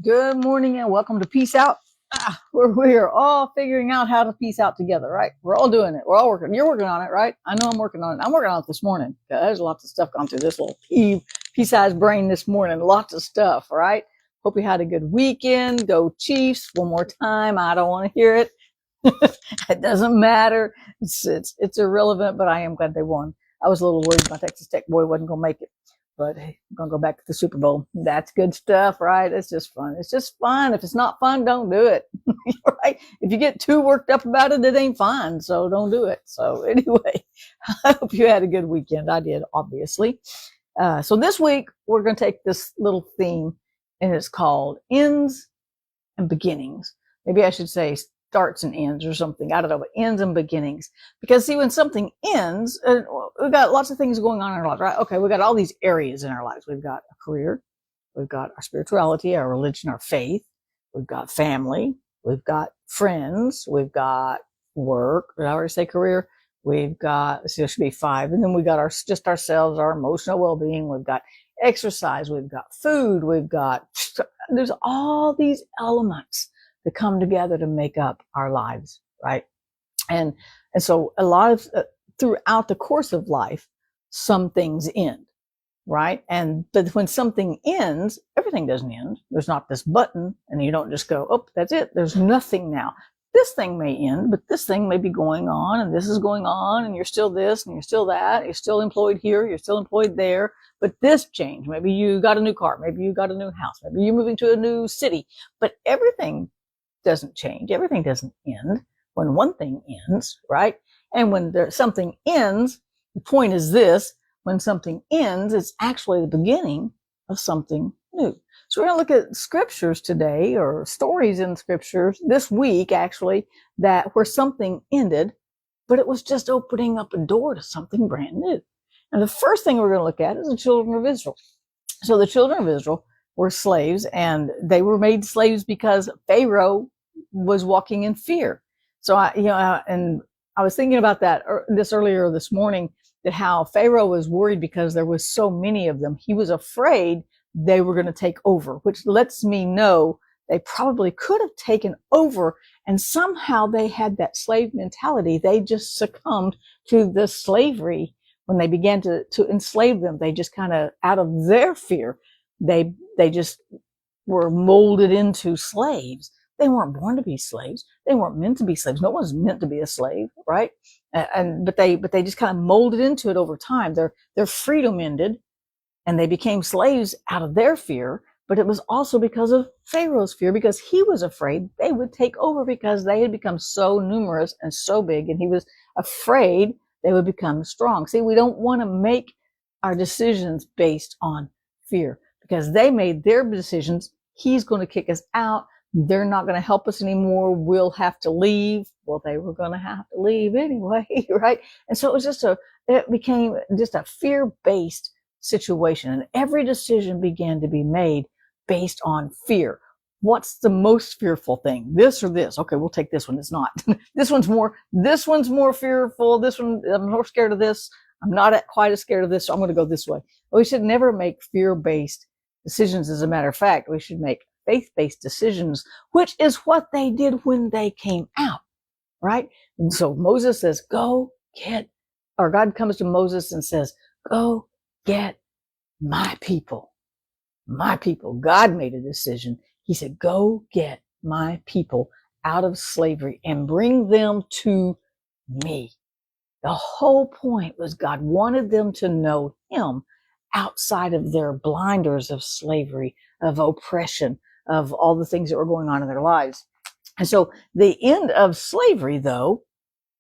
Good morning and welcome to Peace Out, where we are all figuring out how to peace out together, right? We're all doing it. We're all working. You're working on it, right? I know I'm working on it. I'm working on it this morning. There's lots of stuff gone through this little pea-sized brain this morning. Lots of stuff, right? Hope you had a good weekend. Go Chiefs one more time. I don't want to hear it. It doesn't matter. It's irrelevant, but I am glad they won. I was a little worried my Texas Tech boy wasn't going to make it. But hey, I'm going to go back to the Super Bowl. That's good stuff, right? It's just fun. It's just fun. If it's not fun, don't do it. Right? If you get too worked up about it, it ain't fun. So don't do it. So anyway, I hope you had a good weekend. I did, obviously. So this week, we're going to take this little theme, and it's called Ends and Beginnings. Maybe I should say starts and ends or something. I don't know, but ends and beginnings. Because see, when something ends, we've got lots of things going on in our lives, right? Okay, we've got all these areas in our lives. We've got a career, we've got our spirituality, our religion, our faith, we've got family, we've got friends, we've got work. Did I already say career? We've got, there should be 5. And then we've got just ourselves, our emotional well-being. We've got exercise. We've got food. There's all these elements that come together to make up our lives, right? And so a lot of, throughout the course of life, some things end, right? But when something ends, everything doesn't end. There's not this button and you don't just go, oh, that's it. There's nothing now. This thing may end, but this thing may be going on, and this is going on, and you're still this and you're still that. You're still employed here. You're still employed there. But this changed. Maybe you got a new car. Maybe you got a new house. Maybe you're moving to a new city. But everything doesn't change. Everything doesn't end when one thing ends, right? And when something ends, the point is this: when something ends, it's actually the beginning of something new. So we're going to look at scriptures today, or stories in scriptures this week, actually, that where something ended, but it was just opening up a door to something brand new. And the first thing we're going to look at is the children of Israel. So the children of Israel were slaves, and they were made slaves because Pharaoh was walking in fear. So and I was thinking about this earlier this morning, that how Pharaoh was worried because there was so many of them. He was afraid they were going to take over, which lets me know they probably could have taken over, and somehow they had that slave mentality. They just succumbed to the slavery when they began to enslave them. They just kind of, out of their fear, they just were molded into slaves. They weren't born to be slaves. They weren't meant to be slaves. No one's meant to be a slave, right? But they just kind of molded into it over time. Their freedom ended, and they became slaves out of their fear. But it was also because of Pharaoh's fear, because he was afraid they would take over, because they had become so numerous and so big, and he was afraid they would become strong. See, we don't want to make our decisions based on fear, because they made their decisions. He's going to kick us out. They're not going to help us anymore. We'll have to leave. Well, they were going to have to leave anyway, right? And so it became just a fear-based situation, and every decision began to be made based on fear. What's the most fearful thing? This or this? Okay, we'll take this one. It's not. This one's more fearful. This one, I'm more scared of this. I'm not quite as scared of this, so I'm going to go this way. Well, we should never make fear-based decisions. As a matter of fact, we should make faith-based decisions, which is what they did when they came out, right? And so Moses says, God comes to Moses and says, go get my people. My people. God made a decision. He said, go get my people out of slavery and bring them to me. The whole point was God wanted them to know him outside of their blinders of slavery, of oppression, of all the things that were going on in their lives. And so the end of slavery, though,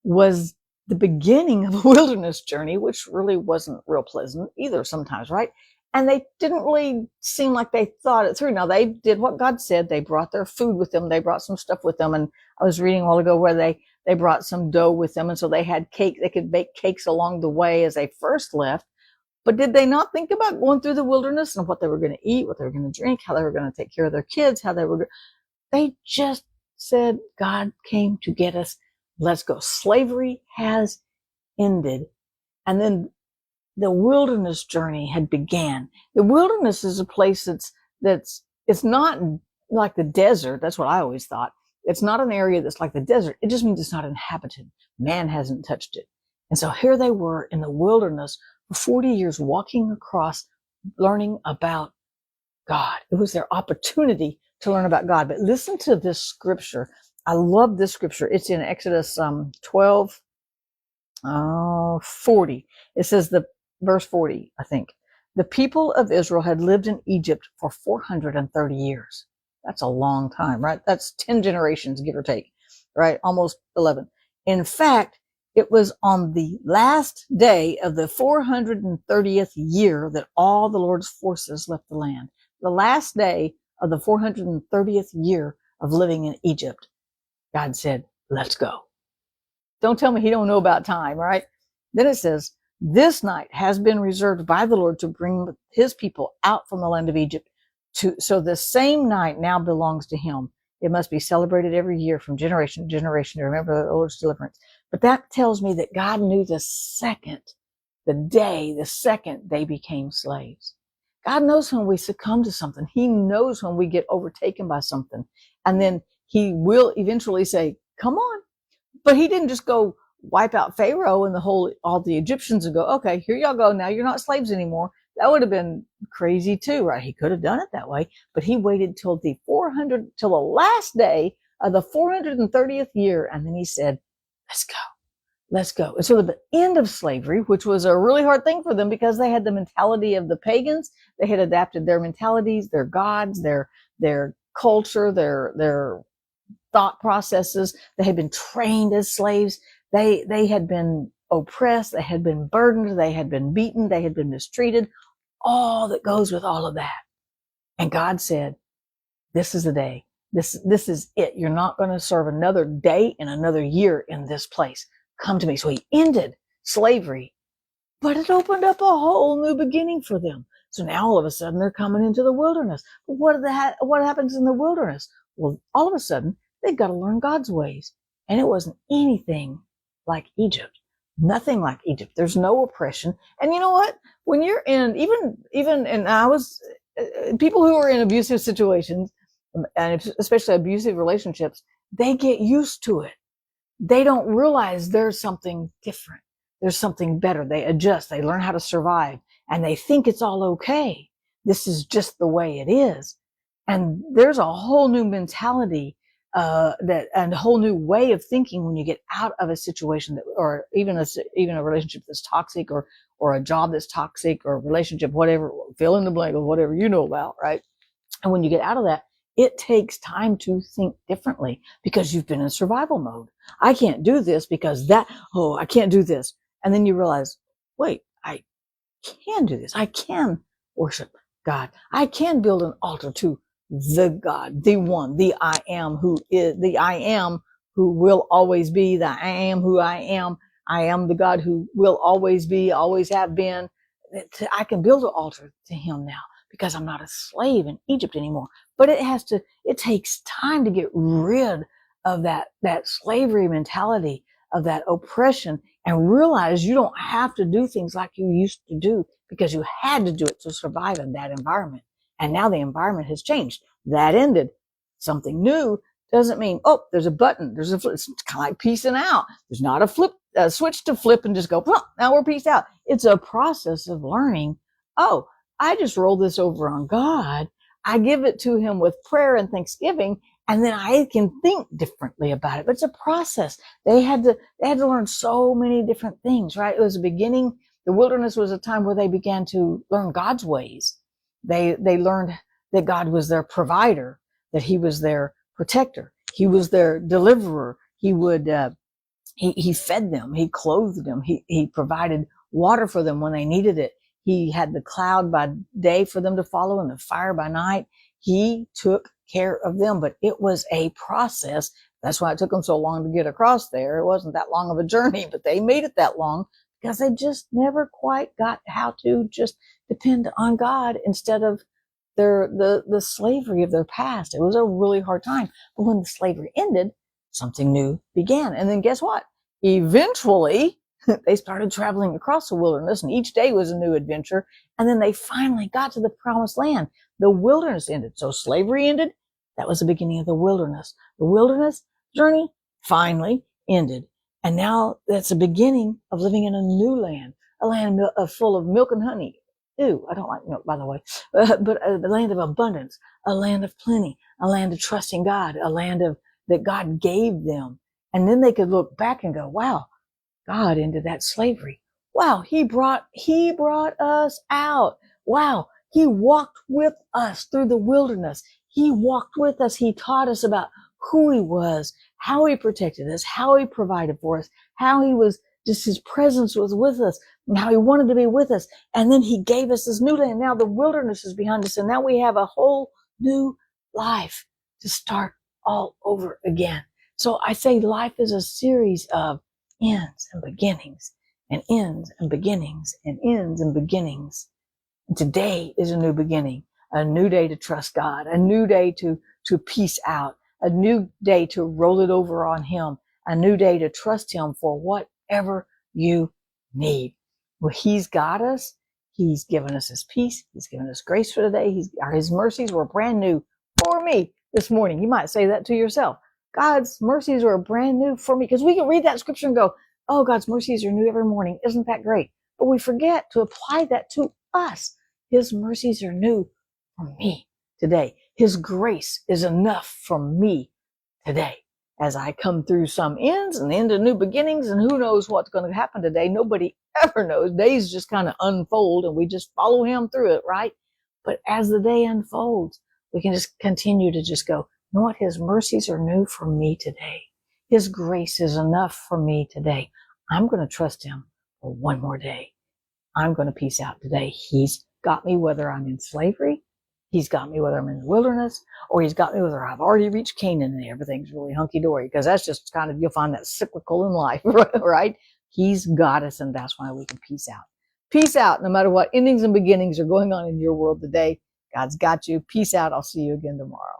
was the beginning of a wilderness journey, which really wasn't real pleasant either sometimes, right? And they didn't really seem like they thought it through. Now, they did what God said. They brought their food with them. They brought some stuff with them. And I was reading a while ago where they brought some dough with them. And so they had cake. They could bake cakes along the way as they first left. But did they not think about going through the wilderness and what they were going to eat, what they were going to drink, how they were going to take care of their kids, they just said, God came to get us. Let's go. Slavery has ended. And then the wilderness journey had began. The wilderness is a place it's not like the desert. That's what I always thought. It's not an area that's like the desert. It just means it's not inhabited. Man hasn't touched it. And so here they were in the wilderness for 40 years, walking across, learning about God. It was their opportunity to learn about God. But listen to this scripture. I love this scripture. It's in Exodus 12, 40. It says verse 40, I think. The people of Israel had lived in Egypt for 430 years. That's a long time, right? That's 10 generations, give or take, right? Almost 11. In fact, it was on the last day of the 430th year that all the Lord's forces left the land. The last day of the 430th year of living in Egypt, God said, let's go. Don't tell me he don't know about time, right? Then it says, this night has been reserved by the Lord to bring his people out from the land of Egypt. So the same night now belongs to him. It must be celebrated every year from generation to generation to remember the Lord's deliverance. But that tells me that God knew the second they became slaves. God knows when we succumb to something. He knows when we get overtaken by something. And then he will eventually say, come on. But he didn't just go wipe out Pharaoh and all the Egyptians and go, okay, here y'all go. Now you're not slaves anymore. That would have been crazy too, right? He could have done it that way, but he waited till the last day of the 430th year. And then he said, let's go. And so the end of slavery, which was a really hard thing for them because they had the mentality of the pagans. They had adapted their mentalities, their gods, their culture, their thought processes. They had been trained as slaves. They had been oppressed. They had been burdened. They had been beaten. They had been mistreated. All that goes with all of that. And God said, this is the day. This is it. You're not going to serve another day in another year in this place. Come to me. So he ended slavery, but it opened up a whole new beginning for them. So now all of a sudden they're coming into the wilderness. But what happens in the wilderness? Well, all of a sudden they've got to learn God's ways. And it wasn't anything like Egypt. Nothing like Egypt. There's no oppression. And you know what? When you're in, even, and I was, people who are in abusive situations, and especially abusive relationships, they get used to it. They don't realize there's something different. There's something better. They adjust. They learn how to survive, and they think it's all okay. This is just the way it is. And there's a whole new mentality and a whole new way of thinking when you get out of a situation or even a relationship that's toxic or a job that's toxic or a relationship, whatever, fill in the blank of whatever you know about, right? And when you get out of that, it takes time to think differently because you've been in survival mode. I can't do this because I can't do this. And then you realize, wait, I can do this. I can worship God. I can build an altar to the God, the one, the I am who is, the I am who will always be, the I am who I am. I am the God who will always be, always have been. I can build an altar to him now because I'm not a slave in Egypt anymore. But it takes time to get rid of that slavery mentality, of that oppression, and realize you don't have to do things like you used to do because you had to do it to survive in that environment. And now the environment has changed. That ended. Something new doesn't mean, oh, there's a button. It's kind of like peacing out. There's not a switch to flip and just go, well, now we're peaced out. It's a process of learning. Oh, I just roll this over on God. I give it to him with prayer and thanksgiving, and then I can think differently about it. But it's a process. They had to learn so many different things, right? It was a beginning. The wilderness was a time where they began to learn God's ways. They learned that God was their provider, that he was their protector. He was their deliverer. He fed them. He clothed them. He provided water for them when they needed it. He had the cloud by day for them to follow and the fire by night. He took care of them, but it was a process. That's why it took them so long to get across there. It wasn't that long of a journey, but they made it that long because they just never quite got how to just depend on God instead of the slavery of their past. It was a really hard time. But when the slavery ended, something new began. And then guess what? Eventually, they started traveling across the wilderness, and each day was a new adventure. And then they finally got to the promised land. The wilderness ended. So slavery ended. That was the beginning of the wilderness. The wilderness journey finally ended. And now that's the beginning of living in a new land, a land full of milk and honey. Ew, I don't like milk, by the way, but a land of abundance, a land of plenty, a land of trusting God, a land of that God gave them. And then they could look back and go, wow, God ended that slavery. Wow, he brought us out. Wow, he walked with us through the wilderness. He walked with us. He taught us about who he was, how he protected us, how he provided for us, how he was just his presence was with us, and how he wanted to be with us. And then he gave us this new land. Now the wilderness is behind us, and now we have a whole new life to start all over again. So I say life is a series of ends and beginnings, and ends and beginnings, and ends and beginnings. And today is a new beginning, a new day to trust God, a new day to peace out, a new day to roll it over on him, a new day to trust him for whatever you need. Well, he's got us. He's given us his peace. He's given us grace for today. His mercies were brand new for me this morning. You might say that to yourself. God's mercies are brand new for me, because we can read that scripture and go, oh, God's mercies are new every morning. Isn't that great? But we forget to apply that to us. His mercies are new for me today. His grace is enough for me today. As I come through some ends and into new beginnings, and who knows what's going to happen today. Nobody ever knows. Days just kind of unfold and we just follow him through it, right? But as the day unfolds, we can just continue to just go, you know what? His mercies are new for me today. His grace is enough for me today. I'm going to trust him for one more day. I'm going to peace out today. He's got me whether I'm in slavery, he's got me whether I'm in the wilderness, or he's got me whether I've already reached Canaan and everything's really hunky-dory, because that's just kind of, you'll find that cyclical in life, right? He's got us, and that's why we can peace out. Peace out, no matter what endings and beginnings are going on in your world today. God's got you. Peace out. I'll see you again tomorrow.